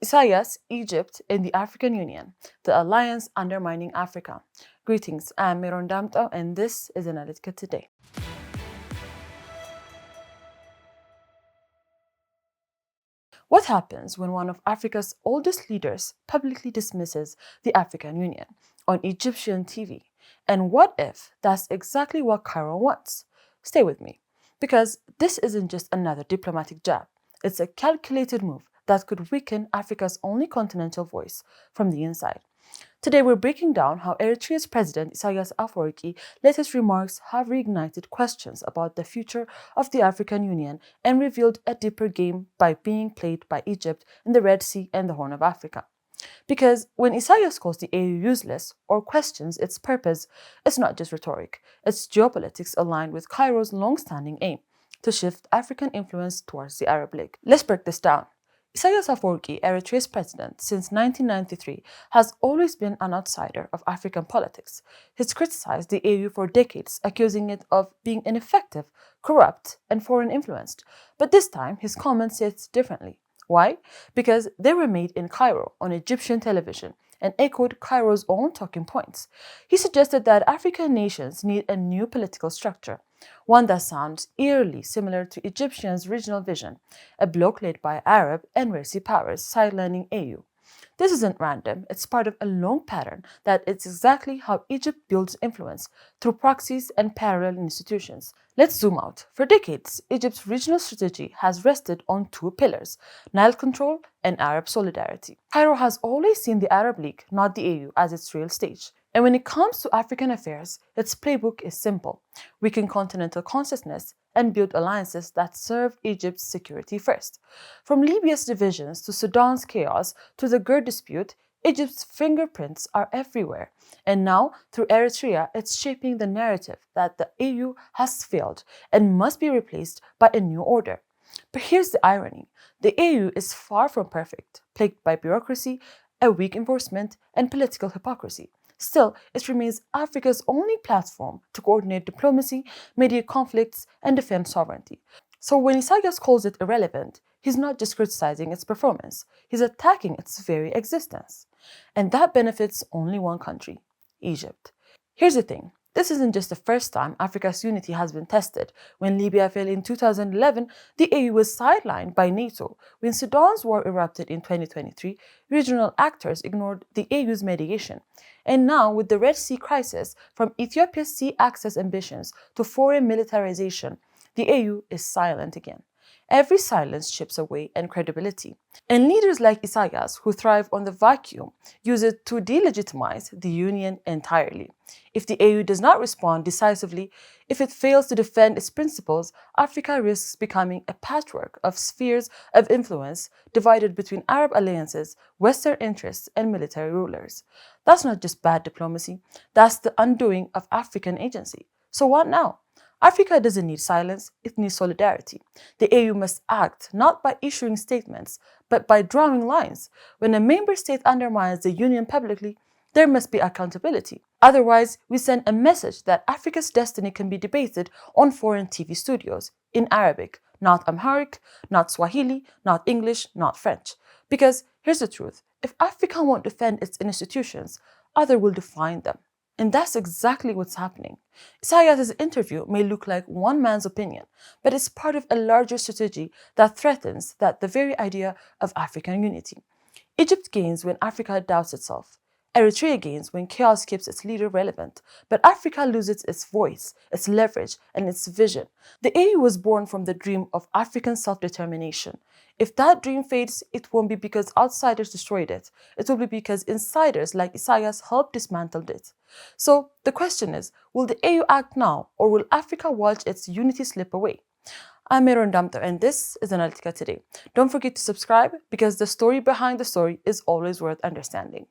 Isaias, Egypt, and the African Union, the alliance undermining Africa. Greetings, I'm Miron Damto, and this is Analytica Today. What happens when one of Africa's oldest leaders publicly dismisses the African Union on Egyptian TV? And what if that's exactly what Cairo wants? Stay with me, because this isn't just another diplomatic jab. It's a calculated move that could weaken Africa's only continental voice from the inside. Today, we're breaking down how Eritrea's president, Isaias Afwerki, latest remarks have reignited questions about the future of the African Union and revealed a deeper game by being played by Egypt in the Red Sea and the Horn of Africa. Because when Isaias calls the AU useless or questions its purpose, it's not just rhetoric, it's geopolitics aligned with Cairo's long-standing aim to shift African influence towards the Arab League. Let's break this down. Isaias Afwerki, Eritrea's president since 1993, has always been an outsider of African politics. He's criticized the AU for decades, accusing it of being ineffective, corrupt, and foreign-influenced. But this time, his comments say it differently. Why? Because they were made in Cairo on Egyptian television and echoed Cairo's own talking points. He suggested that African nations need a new political structure, one that sounds eerily similar to Egyptians' regional vision, a bloc led by Arab and Red Sea powers sidelining AU. This isn't random, it's part of a long pattern that it's exactly how Egypt builds influence, through proxies and parallel institutions. Let's zoom out. For decades, Egypt's regional strategy has rested on two pillars: Nile control and Arab solidarity. Cairo has always seen the Arab League, not the AU, as its real stage. And when it comes to African affairs, its playbook is simple: weaken continental consciousness and build alliances that serve Egypt's security first. From Libya's divisions to Sudan's chaos to the GERD dispute, Egypt's fingerprints are everywhere. And now, through Eritrea, it's shaping the narrative that the AU has failed and must be replaced by a new order. But here's the irony: the AU is far from perfect, plagued by bureaucracy, a weak enforcement, and political hypocrisy. Still, it remains Africa's only platform to coordinate diplomacy, mediate conflicts, and defend sovereignty. So when Isaias calls it irrelevant, he's not just criticizing its performance, he's attacking its very existence. And that benefits only one country: Egypt. Here's the thing. This isn't just the first time Africa's unity has been tested. When Libya fell in 2011, the AU was sidelined by NATO. When Sudan's war erupted in 2023, regional actors ignored the AU's mediation. And now, with the Red Sea crisis, from Ethiopia's sea access ambitions to foreign militarization, the AU is silent again. Every silence chips away at credibility. And leaders like Isaias, who thrive on the vacuum, use it to delegitimize the Union entirely. If the AU does not respond decisively, if it fails to defend its principles, Africa risks becoming a patchwork of spheres of influence divided between Arab alliances, Western interests, and military rulers. That's not just bad diplomacy, that's the undoing of African agency. So what now? Africa doesn't need silence, it needs solidarity. The AU must act not by issuing statements, but by drawing lines. When a member state undermines the Union publicly, there must be accountability. Otherwise, we send a message that Africa's destiny can be debated on foreign TV studios, in Arabic, not Amharic, not Swahili, not English, not French. Because here's the truth: if Africa won't defend its institutions, others will define them. And that's exactly what's happening. Isaias' interview may look like one man's opinion, but it's part of a larger strategy that threatens the very idea of African unity. Egypt gains when Africa doubts itself. Eritrea gains when chaos keeps its leader relevant, but Africa loses its voice, its leverage, and its vision. The AU was born from the dream of African self-determination. If that dream fades, it won't be because outsiders destroyed it. It will be because insiders like Isaias helped dismantle it. So the question is, will the AU act now, or will Africa watch its unity slip away? I'm Miron Damto, and this is Analytica Today. Don't forget to subscribe, because the story behind the story is always worth understanding.